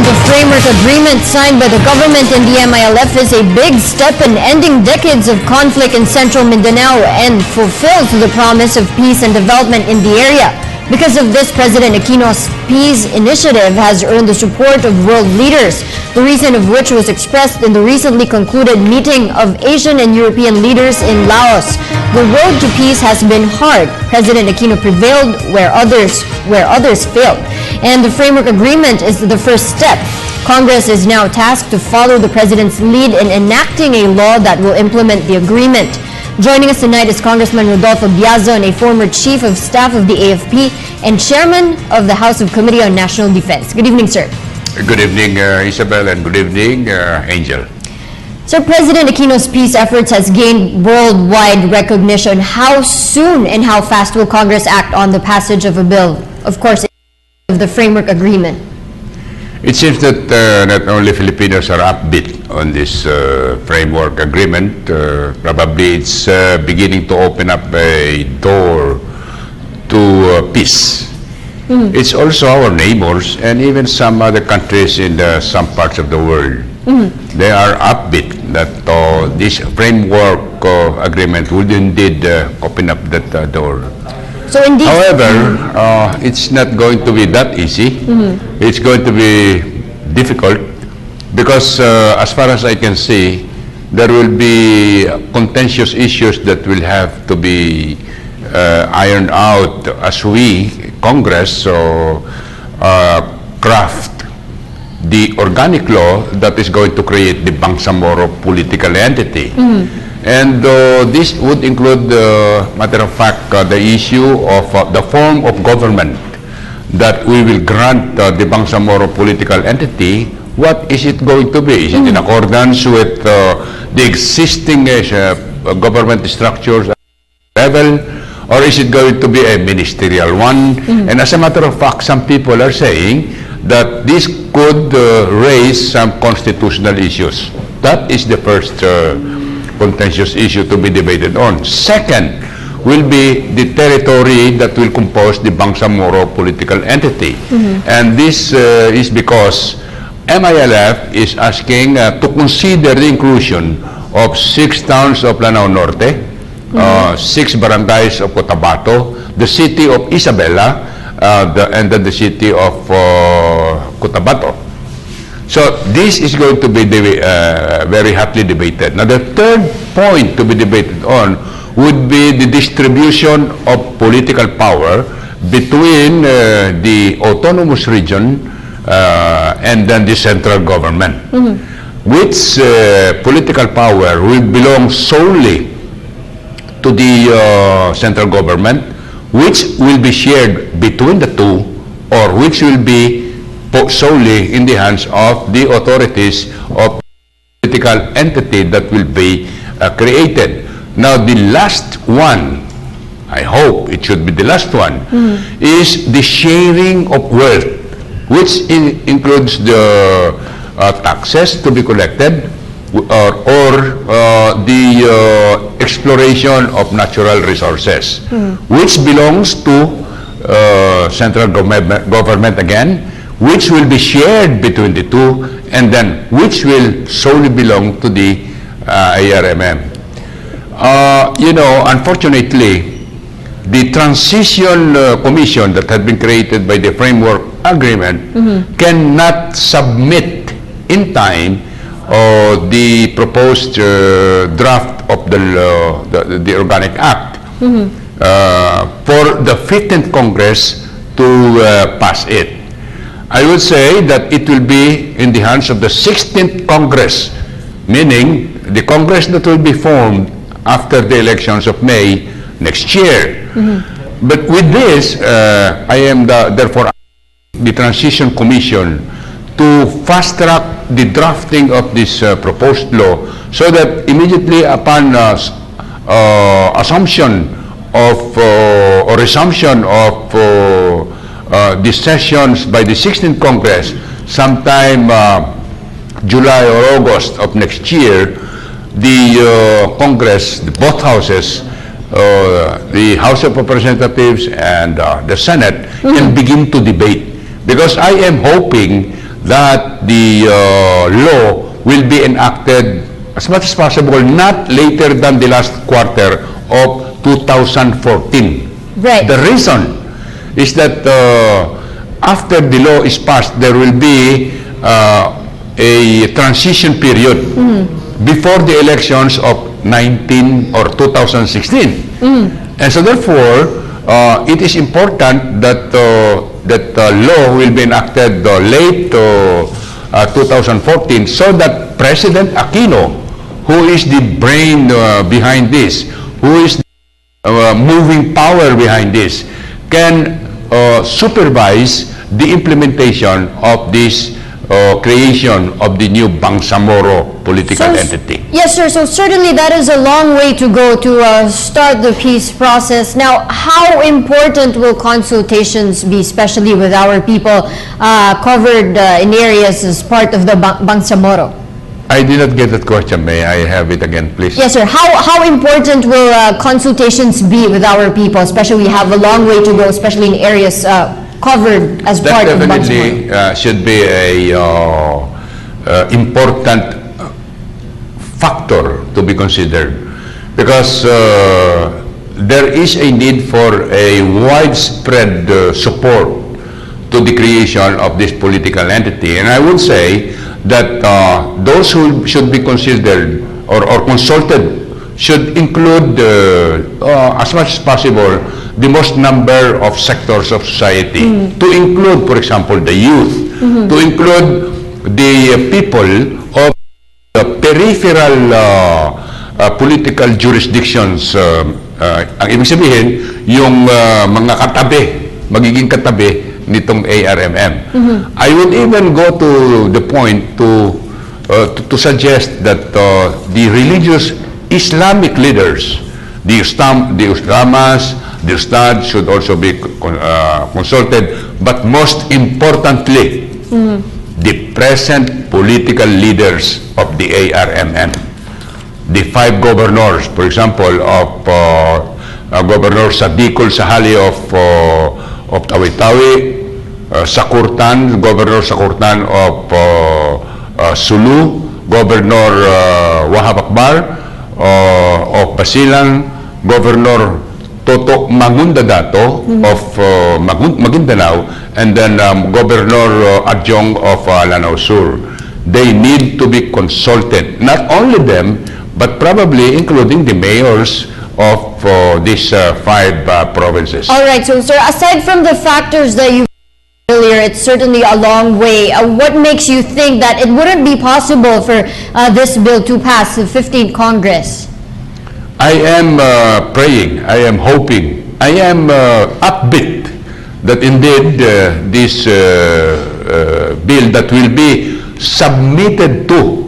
The framework agreement signed by the government and the MILF is a big step in ending decades of conflict in central Mindanao and fulfills the promise of peace and development in the area. Because of this, President Aquino's peace initiative has earned the support of world leaders, the reason of which was expressed in the recently concluded meeting of Asian and European leaders in Laos. The road to peace has been hard. President Aquino prevailed where others failed. And the framework agreement is the first step. Congress is now tasked to follow the President's lead in enacting a law that will implement the agreement. Joining us tonight is Congressman Rodolfo Biazon, a former Chief of Staff of the AFP and Chairman of the House of Committee on National Defense. Good evening, sir. Good evening, Isabel, and good evening, Angel. Sir, President Aquino's peace efforts has gained worldwide recognition. How soon and how fast will Congress act on the passage of a bill, of course, of the framework agreement? It seems that not only Filipinos are upbeat on this framework agreement, probably it's beginning to open up a door to peace. It's also our neighbors and even some other countries in some parts of the world. They are upbeat that this framework agreement would indeed open up that door. So indeed, however, it's not going to be that easy. It's going to be difficult because as far as I can see, there will be contentious issues that will have to be ironed out as we, Congress, craft the organic law that is going to create the Bangsamoro political entity. And this would include, matter of fact, the issue of the form of government that we will grant the Bangsamoro political entity. What is it going to be? Is it in accordance with the existing government structures level, or is it going to be a ministerial one? And as a matter of fact, some people are saying that this could raise some constitutional issues. That is the first contentious issue to be debated on. Second will be the territory that will compose the Bangsamoro political entity. And this is because MILF is asking to consider the inclusion of 6 towns of Lanao Norte, 6 barangays of Cotabato, the city of Isabela, and then the city of Cotabato. So this is going to be very hotly debated. Now the third point to be debated on would be the distribution of political power between the autonomous region and then the central government. Which political power will belong solely to the central government, which will be shared between the two, or which will be solely in the hands of the authorities of the political entity that will be created. Now the last one, I hope it should be the last one, is the sharing of wealth, which includes the taxes to be collected or the exploration of natural resources, which belongs to central government again, which will be shared between the two, and then which will solely belong to the ARMM. You know, unfortunately, the transition commission that had been created by the framework agreement cannot submit in time the proposed draft of the Organic Act for the 15th Congress to pass it. I would say that it will be in the hands of the 16th Congress, meaning the Congress that will be formed after the elections of May next year. But with this, I am therefore the Transition Commission to fast-track the drafting of this proposed law so that immediately upon assumption of or resumption of the sessions by the 16th Congress, sometime July or August of next year, the Congress, both houses, the House of Representatives and the Senate, can begin to debate. Because I am hoping that the law will be enacted as much as possible, not later than the last quarter of 2014. Right. The reason is that after the law is passed, there will be a transition period before the elections of 19 or 2016. And so therefore, it is important that that law will be enacted late 2014, so that President Aquino, who is the brain behind this, who is the moving power behind this, can supervise the implementation of this creation of the new Bangsamoro political entity. Yes, sir. So certainly that is a long way to go to start the peace process. Now, how important will consultations be, especially with our people covered in areas as part of the Bangsamoro? I did not get that question. May I have it again, please? Yes, sir. How important will consultations be with our people, especially we have a long way to go, especially in areas covered as That part of definitely Bangsamoro? should be a important factor to be considered, because there is a need for a widespread support to the creation of this political entity. And I would say that those who should be considered or consulted should include as much as possible the most number of sectors of society, to include, for example, the youth, to include the people of the peripheral political jurisdictions. Ang ibig sabihin, yung mga katabi, magiging katabi nitong ARMM. I would even go to the point to suggest that the religious Islamic leaders, the Ulamas, the Ustad should also be consulted, but most importantly, the present political leaders of the ARMM. The 5 governors, for example, of Governor Sadikul Sahali of Tawi-Tawi, Sakurtan, Governor Sakurtan of Sulu, Governor Wahab Akbar of Basilan, Governor Toto Mangundadato of Maguindanao, and then Governor Adjong of Lanao Sur. They need to be consulted. Not only them, but probably including the mayors of these 5 provinces. All right, so sir, aside from the factors that you earlier, it's certainly a long way. What makes you think that it wouldn't be possible for this bill to pass the 15th Congress? I am praying, I am hoping, I am upbeat that indeed this bill that will be submitted to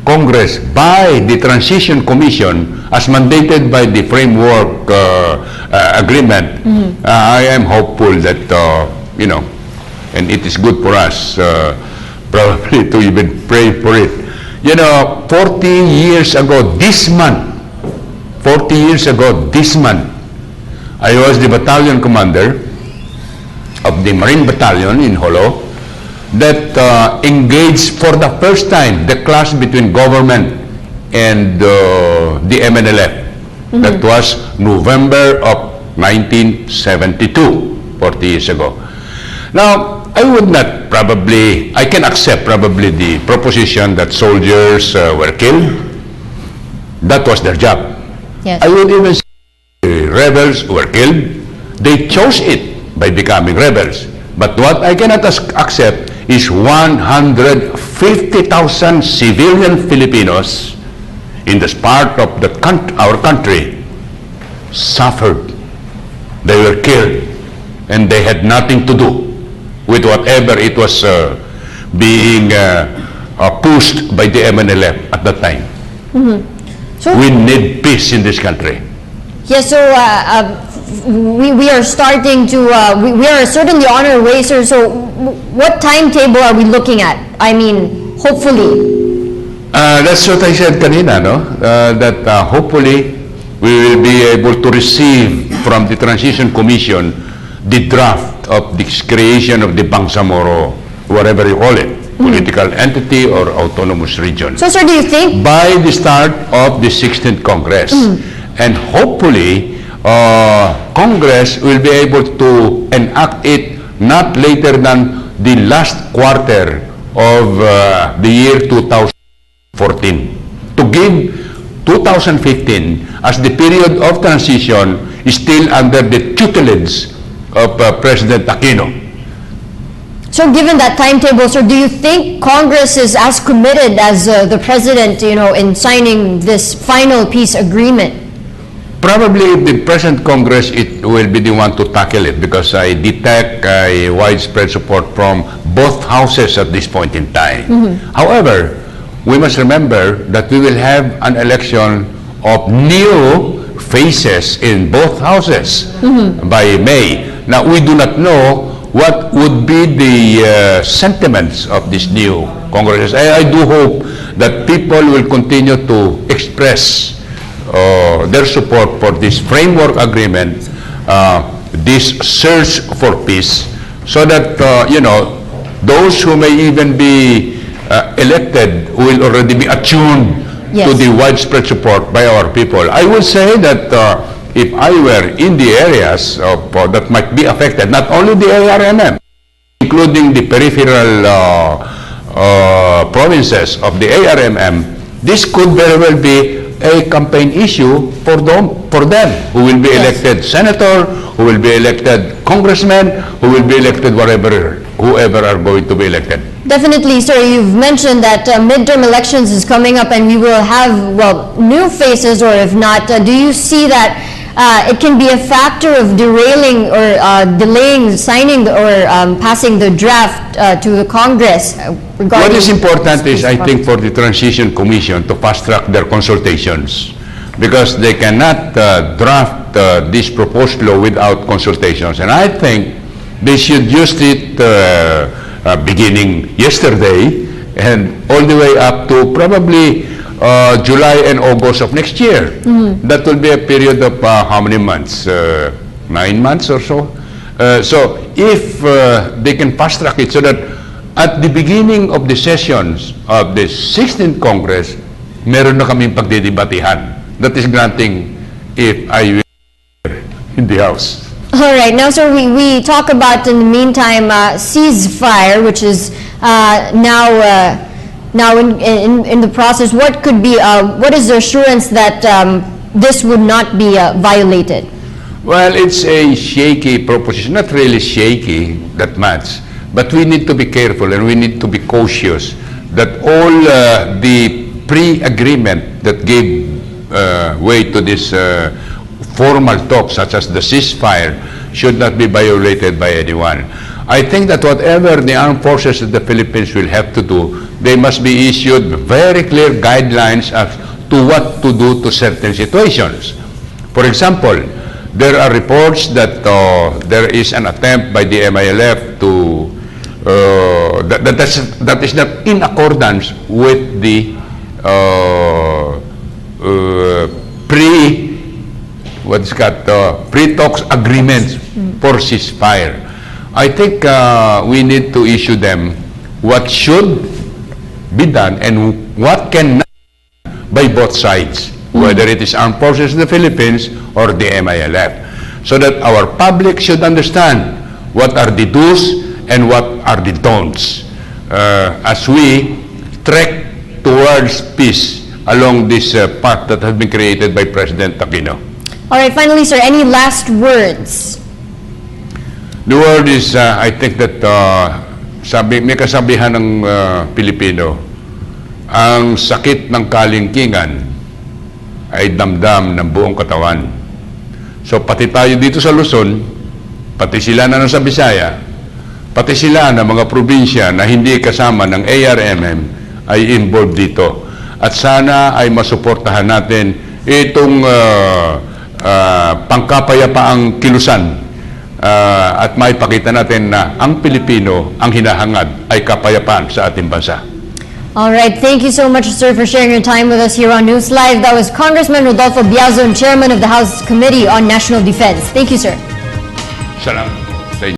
Congress by the Transition Commission as mandated by the framework agreement, I am hopeful that, you know, and it is good for us probably to even pray for it. You know, 40 years ago this month, I was the battalion commander of the Marine Battalion in Holo that engaged for the first time the clash between government and the MNLF. That was November of 1972, 40 years ago. Now, I would not probably, I can accept probably the proposition that soldiers were killed. That was their job. Yes. I would even say rebels were killed. They chose it by becoming rebels. But what I cannot accept is 150,000 civilian Filipinos in this part of our country suffered. They were killed, and they had nothing to do with whatever it was being pushed by the MNLF at that time. So, We need peace in this country. yes, so we are starting to, we are certainly on our way, sir. So what timetable are we looking at? I mean, hopefully. That's what I said kanina, no? That hopefully we will be able to receive from the Transition Commission the draft of the creation of the Bangsamoro, whatever you call it. political entity or autonomous region So, sir, do you think by the start of the 16th Congress. And hopefully, Congress will be able to enact it not later than the last quarter of the year 2014 to give 2015 as the period of transition is still under the tutelage of President Aquino. So given that timetable, sir, do you think Congress is as committed as the President, in signing this final peace agreement? Probably if the present Congress, it will be the one to tackle it because I detect a widespread support from both houses at this point in time. However, we must remember that we will have an election of new faces in both houses by May. Now, we do not know what would be the sentiments of this new Congress. I do hope that people will continue to express their support for this framework agreement, this search for peace, so that, those who may even be elected will already be attuned to the widespread support by our people. I would say that if I were in the areas that might be affected, not only the ARMM, including the peripheral provinces of the ARMM, this could very well be a campaign issue for them who will be elected senator, who will be elected congressman, who will be elected whoever are going to be elected. Definitely, sir. You've mentioned that midterm elections is coming up and we will have, new faces, or if not, do you see that it can be a factor of derailing or delaying signing or passing the draft to the Congress? What is important is, I think, for the Transition Commission to fast-track their consultations because they cannot draft this proposed law without consultations. And I think they should use it beginning yesterday and all the way up to probably July and August of next year. That will be a period of how many months? 9 months or so. So if they can fast-track it so that at the beginning of the sessions of the 16th Congress, meron na kaming pagdidebatihan. That is granting if I will in the House. All right. Now, sir, we talk about, in the meantime, ceasefire, which is now in the process. What could be, what is the assurance that this would not be violated? Well, it's a shaky proposition, not really shaky that much, but we need to be careful and we need to be cautious that all the pre-agreement that gave way to this formal talks, such as the ceasefire, should not be violated by anyone. I think that whatever the armed forces of the Philippines will have to do, they must be issued very clear guidelines as to what to do to certain situations. For example, there are reports that there is an attempt by the MILF to that is not in accordance with the pre-talks agreements for ceasefire. I think we need to issue them what should be done and what cannot by both sides, whether it is armed forces of the Philippines or the MILF, so that our public should understand what are the do's and what are the don'ts as we trek towards peace along this path that has been created by President Aquino. All right, finally, sir, any last words? The word is, I think that may kasabihan ng Pilipino, ang sakit ng kalingkingan ay damdam ng buong katawan. So pati tayo dito sa Luzon, pati sila na sa Bisaya, pati sila na mga probinsya na hindi kasama ng ARMM ay involved dito. At sana ay masuportahan natin itong pangkapayapaang kilusan at maipakita natin na ang Pilipino, ang hinahangad ay kapayapaan sa ating bansa. All right. Thank you so much, sir, for sharing your time with us here on NewsLive. That was Congressman Rodolfo Biazon, Chairman of the House Committee on National Defense. Thank you, sir. Salamat.